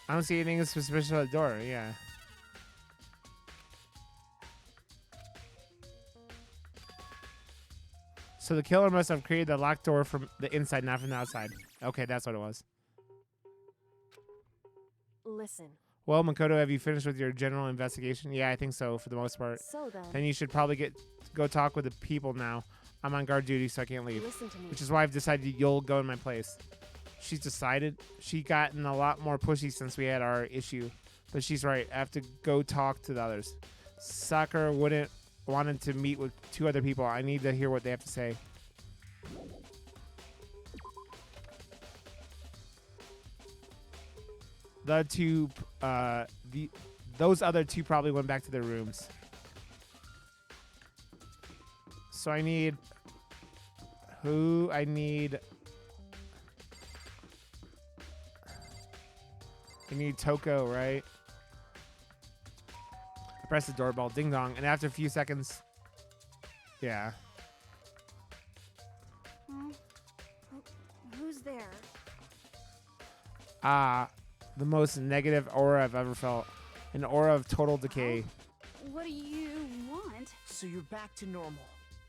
I don't see anything suspicious at the door. Yeah. So the killer must have created the locked door from the inside, not from the outside. Okay, that's what it was. Listen. Well, Makoto, have you finished with your general investigation? Yeah, I think so for the most part. So Then you should probably go talk with the people now. I'm on guard duty, so I can't leave. Listen to me. Which is why I've decided you'll go in my place. She's decided. She gotten a lot more pushy since we had our issue. But she's right. I have to go talk to the others. Sakura wouldn't wanted to meet with 2 other people. I need to hear what they have to say. The 2, those other 2 probably went back to their rooms. So I need who? I need Toko, right? I press the doorbell, ding dong, and after a few seconds, yeah. Who's there? The most negative aura I've ever felt. An aura of total decay. What do you want? So you're back to normal.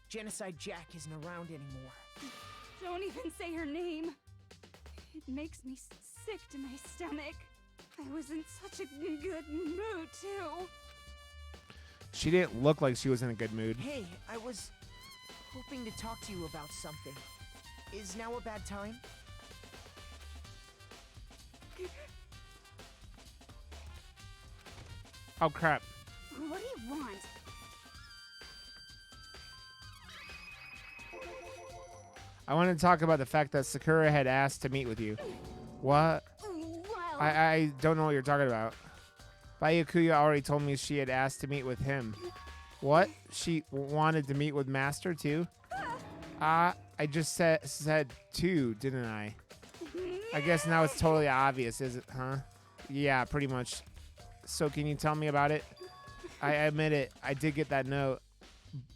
Genocide Jack isn't around anymore. Don't even say her name. It makes me sick to my stomach. I was in such a good mood, too. She didn't look like she was in a good mood. Hey, I was hoping to talk to you about something. Is now a bad time? Oh, crap. What do you want? I want to talk about the fact that Sakura had asked to meet with you. What? Well, I don't know what you're talking about. Bayukuya already told me she had asked to meet with him. What? She wanted to meet with Master too? I just said two, didn't I? I guess now it's totally obvious, is it, huh? Yeah, pretty much. So can you tell me about it? I admit it, I did get that note,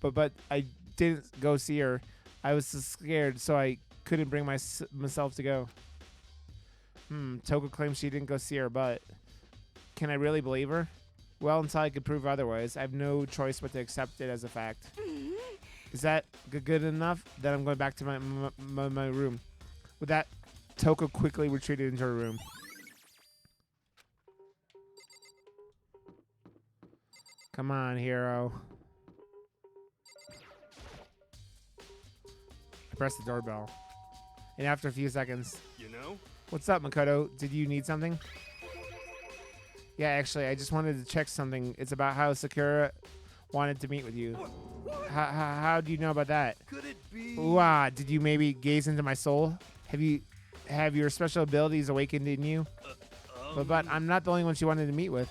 but I didn't go see her. I was so scared, so I couldn't bring myself to go. Toko claims she didn't go see her, but can I really believe her? Well, until I can prove otherwise, I have no choice but to accept it as a fact. Is that good enough? Then I'm going back to my room. With that, Toko quickly retreated into her room. Come on, hero. I pressed the doorbell. And after a few seconds... You know? What's up, Makoto? Did you need something? Yeah, actually, I just wanted to check something. It's about how Sakura wanted to meet with you. What? How do you know about that? Could it be? Ooh, did you maybe gaze into my soul? Have your special abilities awakened in you? But I'm not the only one she wanted to meet with.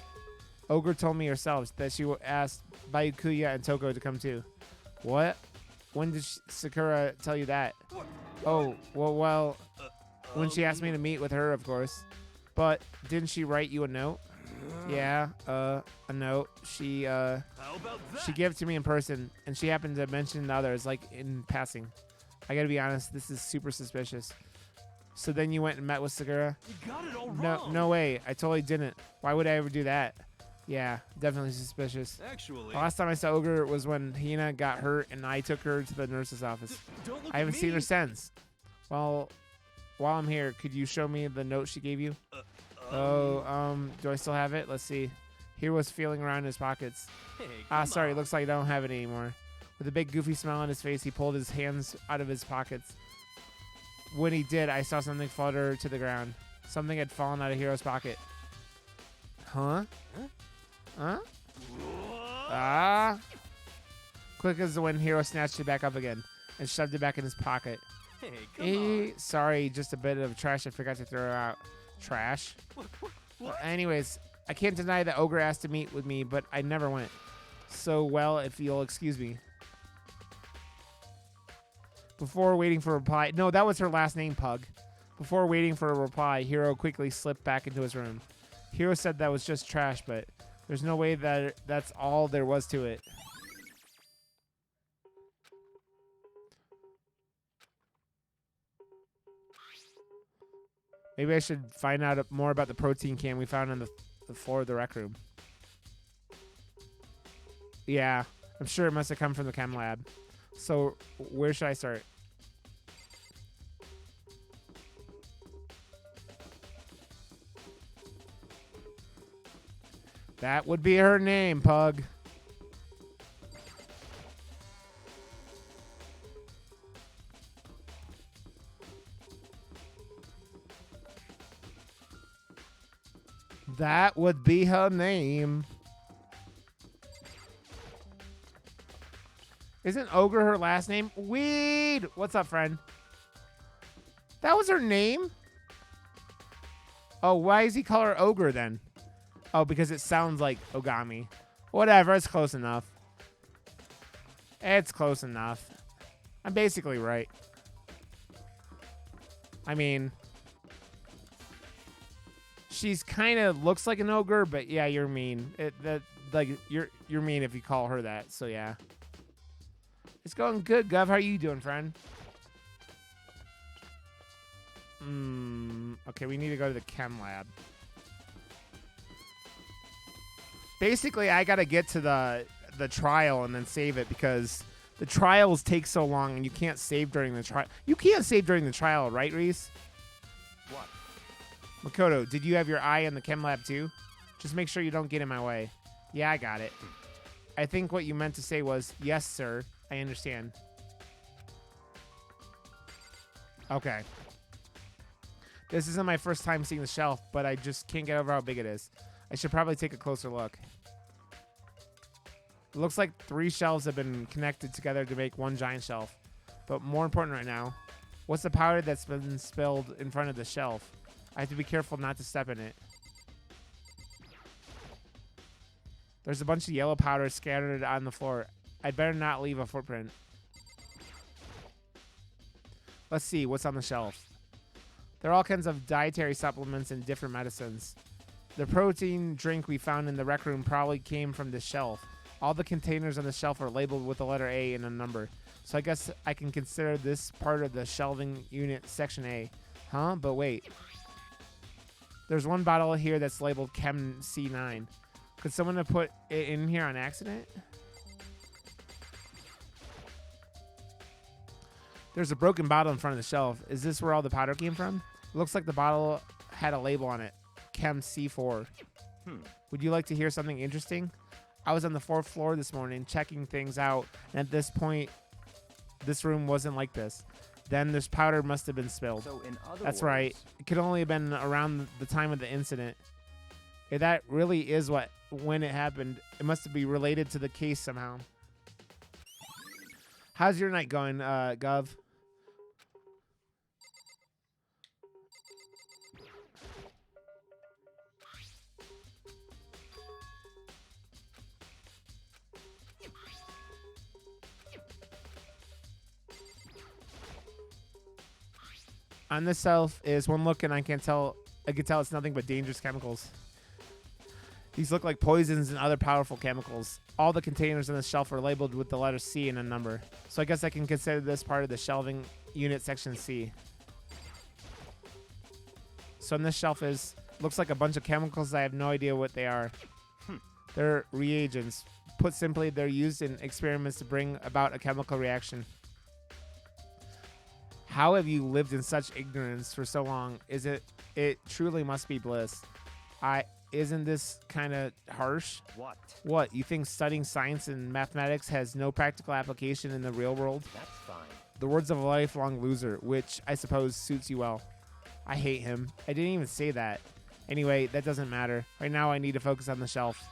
Ogre told me herself that she asked Bayukuya and Toko to come too. What? When did Sakura tell you that? What? Oh, well, when she asked me to meet with her, of course. But didn't she write you a note? Yeah, a note. She How about that? she gave it to me in person, and she happened to mention the others, like, in passing. I gotta be honest, this is super suspicious. So then you went and met with Sakura? You got it all wrong. No way. I totally didn't. Why would I ever do that? Yeah, definitely suspicious. Actually, The last time I saw Ogre was when Hina got hurt, and I took her to the nurse's office. don't look I haven't at seen me. her since. Well, while I'm here, could you show me the note she gave you? Do I still have it? Let's see. He was feeling around in his pockets. Hey, Sorry, come looks like I don't have it anymore. With a big goofy smile on his face, he pulled his hands out of his pockets. When he did, I saw something flutter to the ground. Something had fallen out of Hiro's pocket. Huh? Huh? on. Quick as when Hiro snatched it back up again and shoved it back in his pocket. Hey, come on. Sorry, just a bit of trash I forgot to throw out. Trash? What? Anyways, I can't deny that Ogre asked to meet with me, but I never went. So, well, if you'll excuse me. Before waiting for a reply... No, that was her last name, Pug. Before waiting for a reply, Hiro quickly slipped back into his room. Hiro said that was just trash, but there's no way that that's all there was to it. Maybe I should find out more about the protein can we found on the floor of the rec room. Yeah, I'm sure it must have come from the chem lab. So where should I start? That would be her name, Pug. That would be her name. Isn't Ogre her last name? Weed! What's up, friend? That was her name? Oh, why does he call her Ogre then? Oh, because it sounds like Ogami. Whatever, it's close enough. It's close enough. I'm basically right. I mean, she's kind of looks like an ogre, but yeah, you're mean. You're mean if you call her that. So yeah, it's going good, Gov. How are you doing, friend? Okay, we need to go to the chem lab. Basically, I gotta get to the trial and then save it because the trials take so long and you can't save during the trial. You can't save during the trial, right, Reese? What? Makoto, did you have your eye in the chem lab too? Just make sure you don't get in my way. Yeah, I got it. I think what you meant to say was, yes, sir. I understand. Okay. This isn't my first time seeing the shelf, but I just can't get over how big it is. I should probably take a closer look. It looks like 3 shelves have been connected together to make one giant shelf. But more important right now, what's the powder that's been spilled in front of the shelf? I have to be careful not to step in it. There's a bunch of yellow powder scattered on the floor. I'd better not leave a footprint. Let's see what's on the shelf. There are all kinds of dietary supplements and different medicines. The protein drink we found in the rec room probably came from this shelf. All the containers on the shelf are labeled with the letter A and a number. So I guess I can consider this part of the shelving unit section A. Huh? But wait. There's one bottle here that's labeled Chem C9. Could someone have put it in here on accident? There's a broken bottle in front of the shelf. Is this where all the powder came from? It looks like the bottle had a label on it. Chem C4. Would you like to hear something interesting? I was on the 4th floor this morning checking things out, and at this point, this room wasn't like this. Then this powder must have been spilled. So in other That's words, right. It could only have been around the time of the incident. If that really is when it happened, it must be related to the case somehow. How's your night going, Gov? On this shelf is one look, and I can tell it's nothing but dangerous chemicals. These look like poisons and other powerful chemicals. All the containers on the shelf are labeled with the letter C and a number. So I guess I can consider this part of the shelving unit section C. So on this shelf looks like a bunch of chemicals. I have no idea what they are. They're reagents. Put simply, they're used in experiments to bring about a chemical reaction. How have you lived in such ignorance for so long? It truly must be bliss. Isn't this kind of harsh? What? You think studying science and mathematics has no practical application in the real world? That's fine. The words of a lifelong loser, which I suppose suits you well. I hate him. I didn't even say that. Anyway, that doesn't matter. Right now I need to focus on the shelf.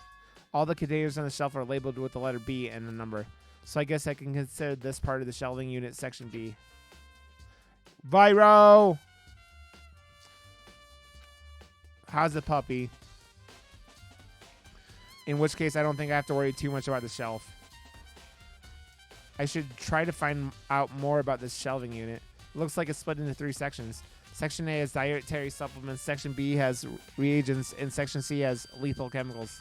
All the containers on the shelf are labeled with the letter B and a number. So I guess I can consider this part of the shelving unit section B. Viro! How's the puppy? In which case, I don't think I have to worry too much about the shelf. I should try to find out more about this shelving unit. It looks like it's split into 3 sections. Section A has dietary supplements, Section B has reagents, and Section C has lethal chemicals.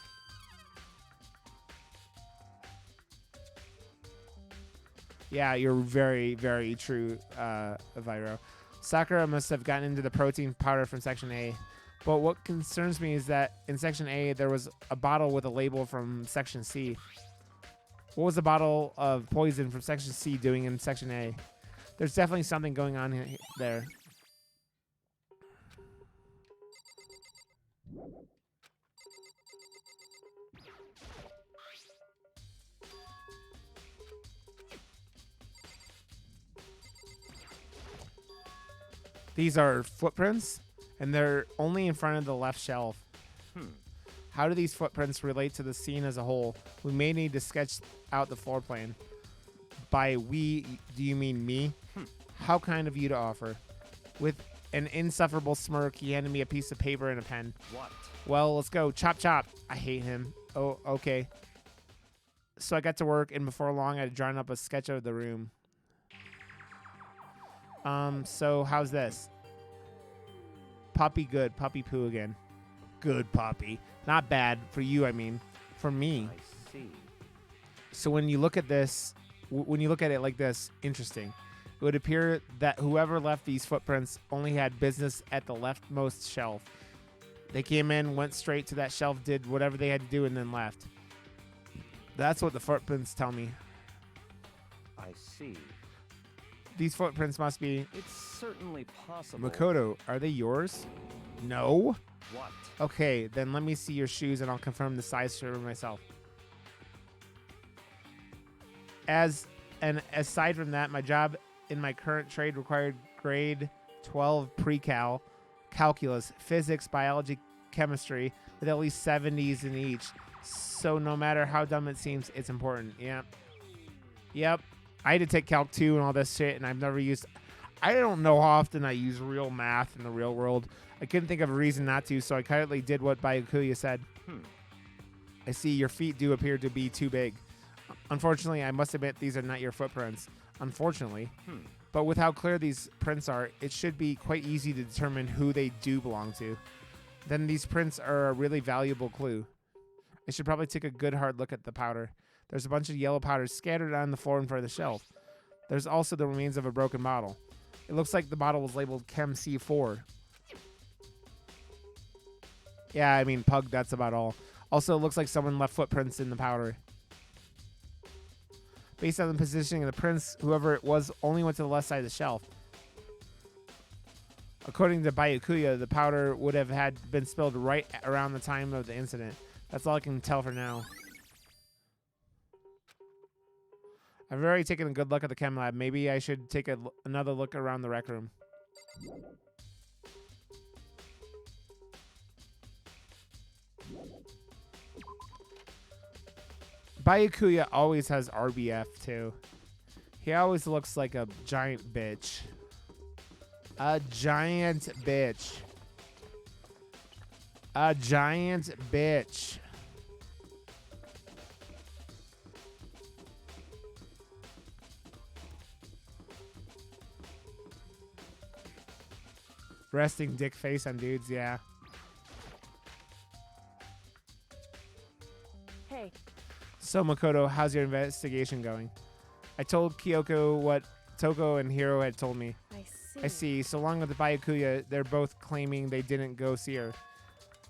Yeah, you're very, very true, Viro. Sakura must have gotten into the protein powder from Section A. But what concerns me is that in Section A, there was a bottle with a label from Section C. What was the bottle of poison from Section C doing in Section A? There's definitely something going on there. These are footprints, and they're only in front of the left shelf. How do these footprints relate to the scene as a whole? We may need to sketch out the floor plan. By we, do you mean me? How kind of you to offer. With an insufferable smirk, he handed me a piece of paper and a pen. What? Well, let's go. Chop, chop. I hate him. Oh, okay. So I got to work, and before long, I had drawn up a sketch of the room. So how's this? Puppy good. Puppy poo again. Good puppy. Not bad. For you, I mean. For me. I see. So when you look at this, when you look at it like this, interesting. It would appear that whoever left these footprints only had business at the leftmost shelf. They came in, went straight to that shelf, did whatever they had to do, and then left. That's what the footprints tell me. I see. These footprints must be... It's certainly possible. Makoto, are they yours? No? What? Okay, then let me see your shoes and I'll confirm the size for myself. Aside from that, my job in my current trade required grade 12 pre-cal, calculus, physics, biology, chemistry, with at least 70s in each. So no matter how dumb it seems, it's important. Yep. I had to take Calc 2 and all this shit, and I've never used... I don't know how often I use real math in the real world. I couldn't think of a reason not to, so I kindly did what Byakuya said. I see your feet do appear to be too big. Unfortunately, I must admit these are not your footprints. Unfortunately. But with how clear these prints are, it should be quite easy to determine who they do belong to. Then these prints are a really valuable clue. I should probably take a good hard look at the powder. There's a bunch of yellow powder scattered on the floor in front of the shelf. There's also the remains of a broken bottle. It looks like the bottle was labeled Chem C4. Yeah, I mean, Pug, that's about all. Also, it looks like someone left footprints in the powder. Based on the positioning of the prints, whoever it was only went to the left side of the shelf. According to Byakuya, the powder would have had been spilled right around the time of the incident. That's all I can tell for now. I've already taken a good look at the chem lab. Maybe I should take another look around the rec room. Byakuya always has RBF too. He always looks like a giant bitch. A giant bitch. A giant bitch. Resting dick face on dudes, yeah. Hey. So, Makoto, how's your investigation going? I told Kyoko what Toko and Hiro had told me. I see. So long with the Byakuya, they're both claiming they didn't go see her.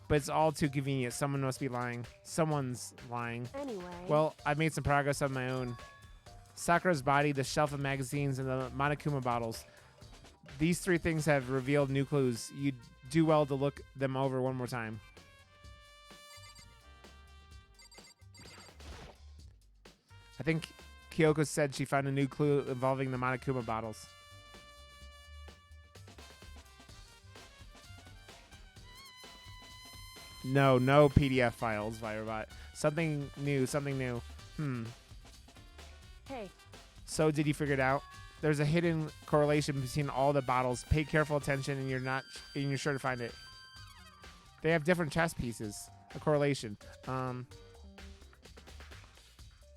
But it's all too convenient. Someone must be lying. Someone's lying. Anyway. Well, I've made some progress on my own. Sakura's body, the shelf of magazines, and the Monokuma bottles. These three things have revealed new clues. You'd do well to look them over one more time. I think Kyoko said she found a new clue involving the Monokuma bottles. No PDF files, Virobot. Something new. Hey. So, did you figure it out? There's a hidden correlation between all the bottles. Pay careful attention, and you're sure to find it. They have different chess pieces. A correlation.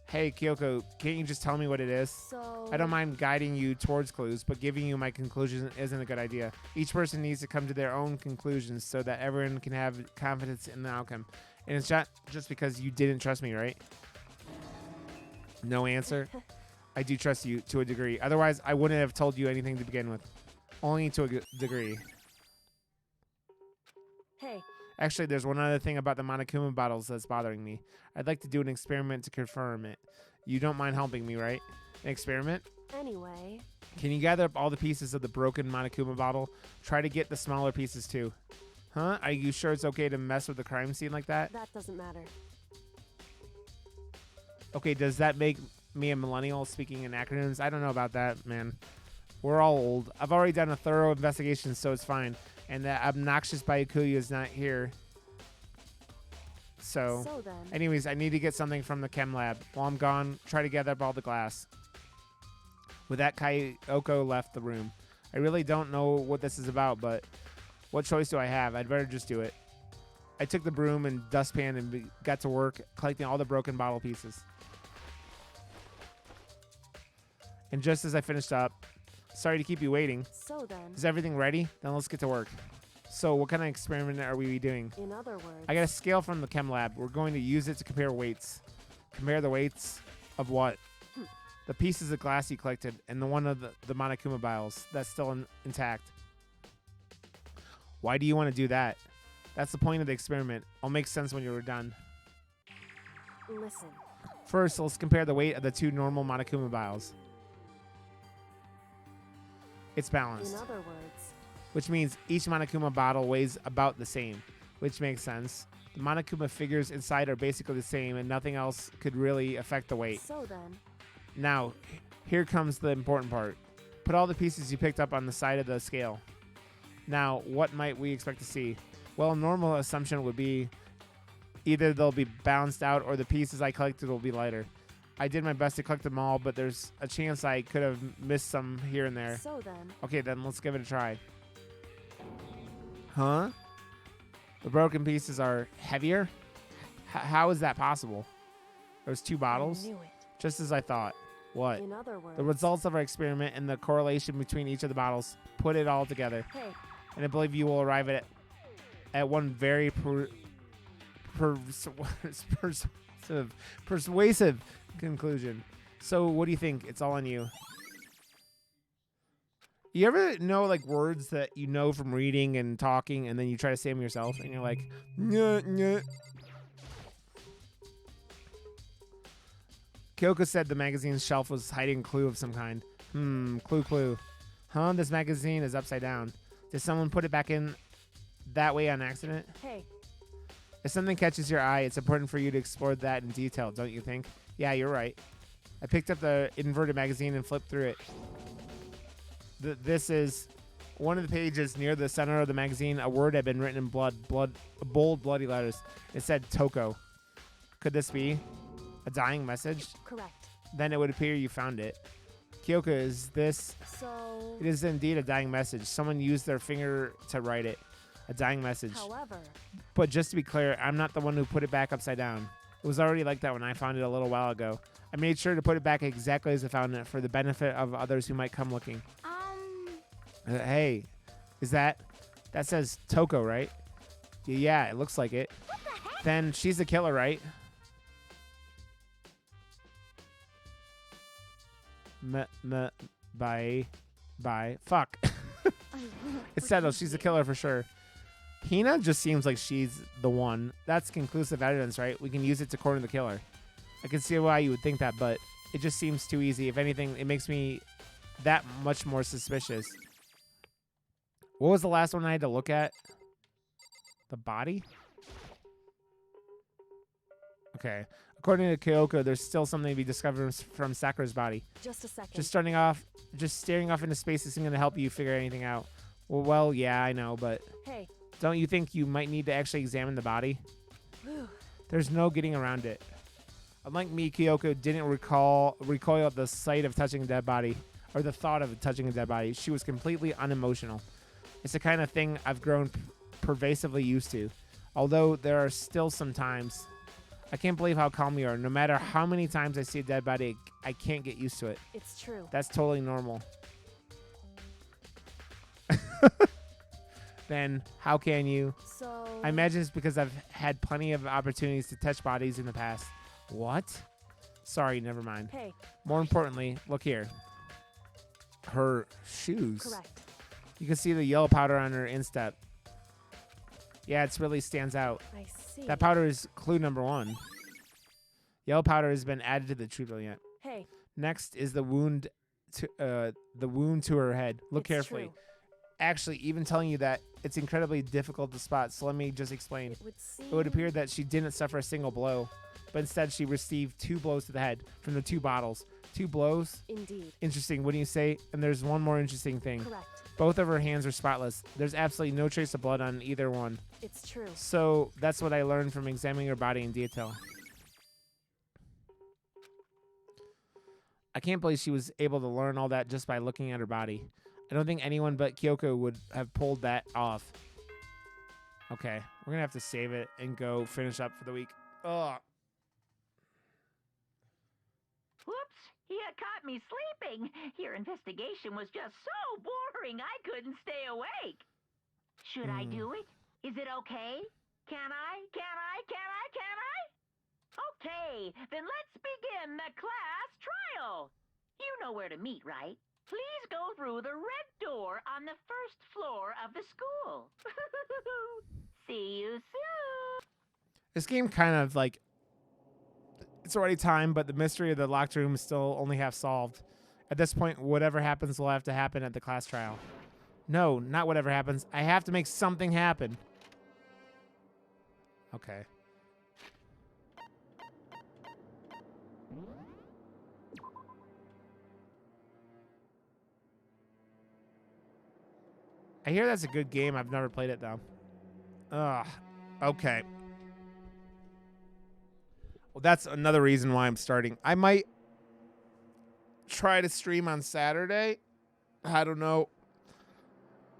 Hey, Kyoko, can't you just tell me what it is? So... I don't mind guiding you towards clues, but giving you my conclusion isn't a good idea. Each person needs to come to their own conclusions so that everyone can have confidence in the outcome. And it's not just because you didn't trust me, right? No answer? I do trust you to a degree. Otherwise, I wouldn't have told you anything to begin with. Only to a degree. Hey, Actually, there's one other thing about the Monokuma bottles that's bothering me. I'd like to do an experiment to confirm it. You don't mind helping me, right? An experiment? anyway, Can you gather up all the pieces of the broken Monokuma bottle? Try to get the smaller pieces too. Huh? Are you sure it's okay to mess with the crime scene like that? that doesn't matter. Okay, does that make me a millennial speaking in acronyms? I don't know about that, man. We're all old. I've already done a thorough investigation, so it's fine. And that obnoxious Byakuya is not here. So then, anyways, I need to get something from the chem lab. While I'm gone, try to gather up all the glass. With that, Kyoko left the room. I really don't know what this is about, but what choice do I have? I'd better just do it. I took the broom and dustpan and got to work collecting all the broken bottle pieces. And just as I finished up, sorry to keep you waiting. so then, Is everything ready? Then let's get to work. So what kind of experiment are we doing? in other words, I got a scale from the chem lab. We're going to use it to compare weights. Compare the weights of what? The pieces of glass you collected and the one of the Monokuma vials that's still intact. Why do you want to do that? That's the point of the experiment. It'll make sense when you're done. listen, First, let's compare the weight of the two normal Monokuma vials. It's in balanced, other words, which means each Monokuma bottle weighs about the same, which makes sense. The Monokuma figures inside are basically the same, and nothing else could really affect the weight. so then, Now, here comes the important part. Put all the pieces you picked up on the side of the scale. Now, what might we expect to see? Well, a normal assumption would be either they'll be balanced out or the pieces I collected will be lighter. I did my best to collect them all, but there's a chance I could have missed some here and there. so then, Okay, then let's give it a try. Huh? The broken pieces are heavier? How is that possible? There's two bottles? I knew it. Just as I thought. What? In other words, The results of our experiment and the correlation between each of the bottles. Put it all together. hey, And I believe you will arrive at one very persuasive conclusion. So what do you think? It's all on you. You ever know like words that you know from reading and talking and then you try to say them yourself and you're like, nyeh, nyeh. Kyoko said the magazine's shelf was hiding a clue of some kind. Clue. Huh? This magazine is upside down. Did someone put it back in that way on accident? hey, If something catches your eye, it's important for you to explore that in detail, don't you think? Yeah, you're right. I picked up the inverted magazine and flipped through it. This is one of the pages near the center of the magazine. A word had been written in bold, bloody letters. It said Toko. Could this be a dying message? correct. Then it would appear you found it. Kyoko, is this? So, It is indeed a dying message. Someone used their finger to write it. A dying message. however, But just to be clear, I'm not the one who put it back upside down. It was already like that when I found it a little while ago. I made sure to put it back exactly as I found it for the benefit of others who might come looking. Hey, is that says Toko, right? Yeah, it looks like it. Then she's the killer, right? Bye. Fuck. It's settled. She's the killer for sure. Hina just seems like she's the one. That's conclusive evidence, right? We can use it to corner the killer. I can see why you would think that, but it just seems too easy. If anything, it makes me that much more suspicious. What was the last one I had to look at? The body? Okay. According to Kyoko, there's still something to be discovered from Sakura's body. just a second. Just staring off into space isn't going to help you figure anything out. Well, yeah, I know, but hey, don't you think you might need to actually examine the body? whew, There's no getting around it. Unlike me, Kyoko didn't recoil at the sight of touching a dead body, or the thought of touching a dead body. She was completely unemotional. It's the kind of thing I've grown pervasively used to. Although there are still some times, I can't believe how calm you are. No matter how many times I see a dead body, I can't get used to it. it's true. That's totally normal. Then how can you? So, I imagine it's because I've had plenty of opportunities to touch bodies in the past. What? Sorry, never mind. hey, More importantly, look here. Her shoes. correct. You can see the yellow powder on her instep. Yeah, it really stands out. I see. That powder is clue number 1. Yellow powder has been added to the true brilliant. Hey, Next is the wound to her head. Look it's carefully. true. Actually, even telling you that, it's incredibly difficult to spot, so let me just explain. It would seem. It would appear that she didn't suffer a single blow, but instead she received 2 blows to the head from the 2 bottles. 2 blows? Indeed. Interesting, wouldn't you say? And there's one more interesting thing. Correct. Both of her hands are spotless. There's absolutely no trace of blood on either one. It's true. So that's what I learned from examining her body in detail. I can't believe she was able to learn all that just by looking at her body. I don't think anyone but Kyoko would have pulled that off. Okay, we're gonna have to save it and go finish up for the week. Ugh. Whoops! You caught me sleeping. Your investigation was just so boring I couldn't stay awake. Should I do it? Is it okay? Can I? Okay, then let's begin the class trial. You know where to meet, right? Please go through the red door on the first floor of the school. See you soon. This game kind of like, it's already time, but the mystery of the locked room is still only half solved. At this point, whatever happens will have to happen at the class trial. No, not whatever happens. I have to make something happen. Okay. I hear that's a good game. I've never played it, though. Ugh. Okay. Well, that's another reason why I'm starting. I might try to stream on Saturday. I don't know.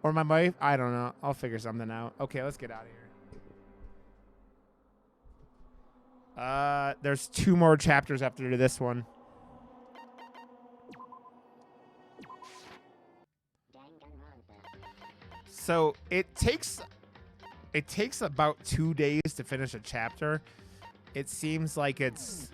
Or my wife. I don't know. I'll figure something out. Okay, let's get out of here. There's 2 more chapters after this one. So it takes about 2 days to finish a chapter. It seems like it's